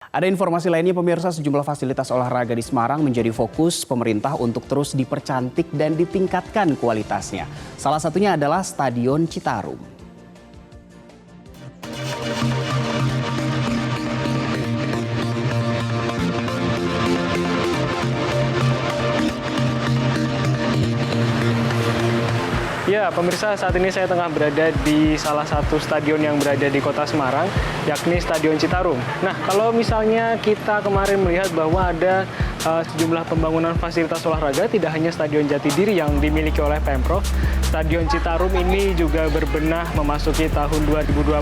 Ada informasi lainnya pemirsa, sejumlah fasilitas olahraga di Semarang menjadi fokus pemerintah untuk terus dipercantik dan ditingkatkan kualitasnya. Salah satunya adalah Stadion Citarum. Ya, pemirsa, saat ini saya tengah berada di salah satu stadion yang berada di kota Semarang, yakni Stadion Citarum. Nah, kalau misalnya kita kemarin melihat bahwa ada sejumlah pembangunan fasilitas olahraga, tidak hanya Stadion Jatidiri yang dimiliki oleh Pemprov, Stadion Citarum ini juga berbenah memasuki tahun 2020.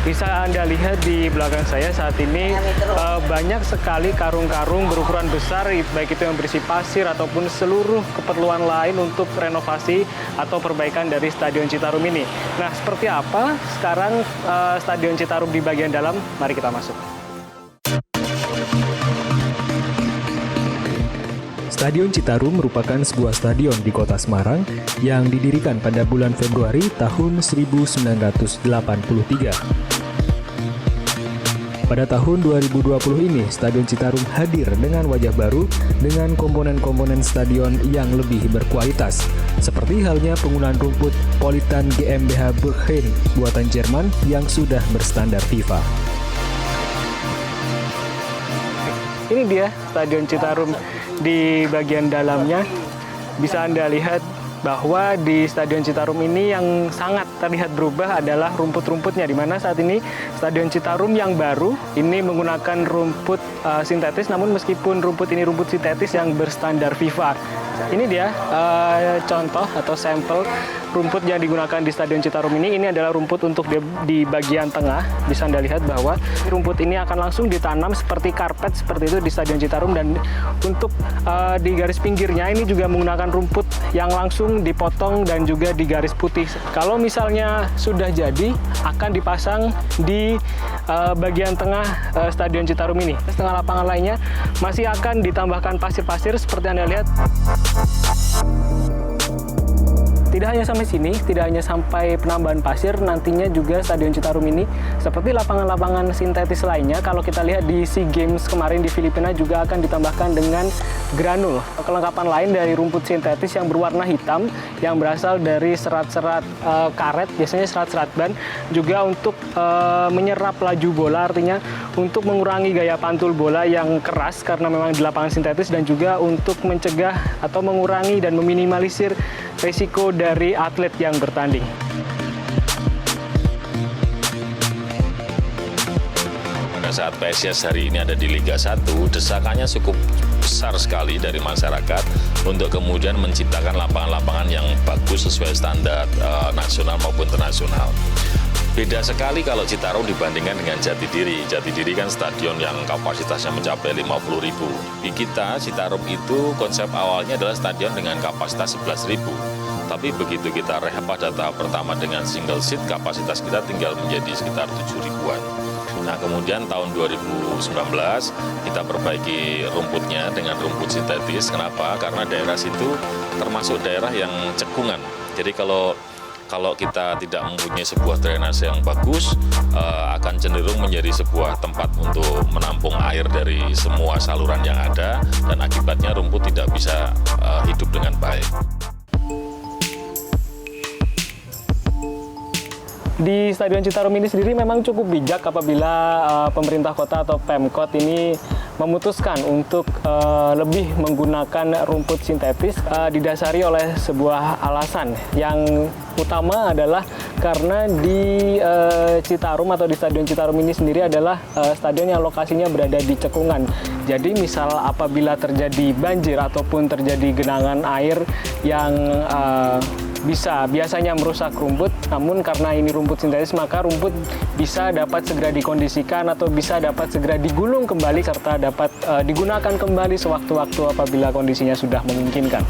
Bisa Anda lihat di belakang saya saat ini banyak sekali karung-karung berukuran besar, baik itu yang berisi pasir ataupun seluruh keperluan lain untuk renovasi atau perbaikan dari Stadion Citarum ini. Nah, seperti apa sekarang Stadion Citarum di bagian dalam? Mari kita masuk. Stadion Citarum merupakan sebuah stadion di kota Semarang yang didirikan pada bulan Februari tahun 1983. Pada tahun 2020 ini, Stadion Citarum hadir dengan wajah baru dengan komponen-komponen stadion yang lebih berkualitas, seperti halnya penggunaan rumput Politan GmbH Burgheim buatan Jerman yang sudah berstandar FIFA. Ini dia Stadion Citarum di bagian dalamnya. Bisa Anda lihat bahwa di Stadion Citarum ini yang sangat terlihat berubah adalah rumput-rumputnya, di mana saat ini Stadion Citarum yang baru ini menggunakan rumput sintetis, namun meskipun rumput ini rumput sintetis yang berstandar FIFA. Ini dia contoh atau sampel rumput yang digunakan di Stadion Citarum ini adalah rumput untuk di bagian tengah. Bisa Anda lihat bahwa rumput ini akan langsung ditanam seperti karpet seperti itu di Stadion Citarum, dan untuk di garis pinggirnya ini juga menggunakan rumput yang langsung dipotong dan juga di garis putih. Kalau misalnya sudah jadi, akan dipasang di bagian tengah Stadion Citarum ini. Setengah lapangan lainnya masih akan ditambahkan pasir-pasir seperti Anda lihat. Tidak hanya sampai sini, tidak hanya sampai penambahan pasir, nantinya juga Stadion Citarum ini seperti lapangan-lapangan sintetis lainnya, kalau kita lihat di SEA Games kemarin di Filipina juga akan ditambahkan dengan granul. Kelengkapan lain dari rumput sintetis yang berwarna hitam yang berasal dari serat-serat karet, biasanya serat-serat ban, juga untuk menyerap laju bola, artinya untuk mengurangi gaya pantul bola yang keras karena memang di lapangan sintetis, dan juga untuk mencegah atau mengurangi dan meminimalisir risiko dari atlet yang bertanding. Pada saat PSIS hari ini ada di Liga 1, desakannya cukup besar sekali dari masyarakat untuk kemudian menciptakan lapangan-lapangan yang bagus sesuai standar nasional maupun internasional. Beda sekali kalau Citarum dibandingkan dengan Jatidiri. Jatidiri kan stadion yang kapasitasnya mencapai 50.000. Di kita, Citarum itu konsep awalnya adalah stadion dengan kapasitas 11.000. Tapi begitu kita rehab pada tahap pertama dengan single seat, kapasitas kita tinggal menjadi sekitar 7.000-an. Nah, kemudian tahun 2019 kita perbaiki rumputnya dengan rumput sintetis. Kenapa? Karena daerah situ termasuk daerah yang cekungan. Jadi kalau kita tidak mempunyai sebuah drainase yang bagus, akan cenderung menjadi sebuah tempat untuk menampung air dari semua saluran yang ada, dan akibatnya rumput tidak bisa hidup dengan baik. Di Stadion Citarum ini sendiri memang cukup bijak apabila pemerintah kota atau Pemkot ini memutuskan untuk lebih menggunakan rumput sintetis, didasari oleh sebuah alasan. Yang utama adalah karena di Citarum atau di Stadion Citarum ini sendiri adalah stadion yang lokasinya berada di cekungan. Jadi misal apabila terjadi banjir ataupun terjadi genangan air yang biasanya merusak rumput, namun karena ini rumput sintetis maka rumput bisa dapat segera dikondisikan atau bisa dapat segera digulung kembali serta dapat digunakan kembali sewaktu-waktu apabila kondisinya sudah memungkinkan.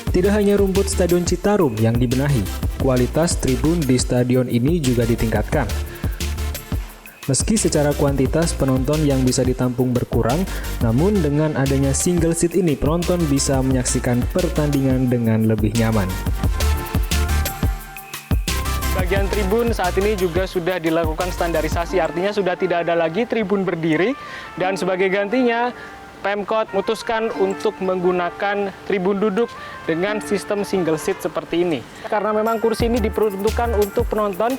Tidak hanya rumput Stadion Citarum yang dibenahi, kualitas tribun di stadion ini juga ditingkatkan. Meski secara kuantitas penonton yang bisa ditampung berkurang, namun dengan adanya single seat ini penonton bisa menyaksikan pertandingan dengan lebih nyaman. bagian tribun saat ini juga sudah dilakukan standarisasi, artinya sudah tidak ada lagi tribun berdiri, dan sebagai gantinya Pemkot memutuskan untuk menggunakan tribun duduk dengan sistem single seat seperti ini. Karena memang kursi ini diperuntukkan untuk penonton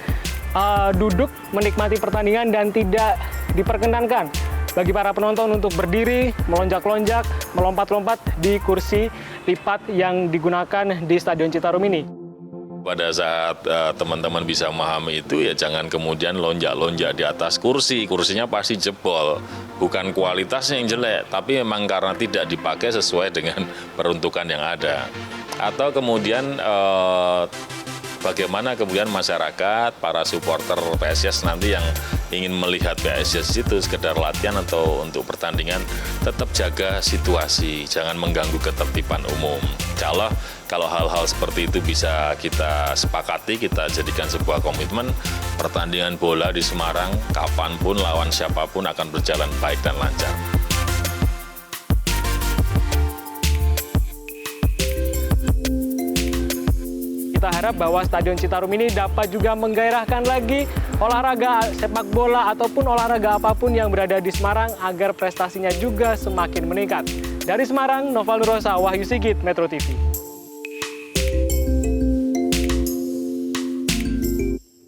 duduk menikmati pertandingan dan tidak diperkenankan bagi para penonton untuk berdiri, melonjak-lonjak, melompat-lompat di kursi lipat yang digunakan di Stadion Citarum ini. Pada saat teman-teman bisa memahami itu, ya jangan kemudian lonjak-lonjak di atas kursi. Kursinya pasti jebol. Bukan kualitasnya yang jelek, tapi memang karena tidak dipakai sesuai dengan peruntukan yang ada. Atau kemudian bagaimana kemudian masyarakat, para supporter PSIS nanti yang ingin melihat PSIS itu sekedar latihan atau untuk pertandingan, tetap jaga situasi, jangan mengganggu ketertiban umum. Kalau hal-hal seperti itu bisa kita sepakati, kita jadikan sebuah komitmen, pertandingan bola di Semarang, kapanpun, lawan siapapun akan berjalan baik dan lancar. Kita harap bahwa Stadion Citarum ini dapat juga menggairahkan lagi olahraga sepak bola ataupun olahraga apapun yang berada di Semarang agar prestasinya juga semakin meningkat. Dari Semarang, Noval Nurosa, Wahyu Sigit, Metro TV.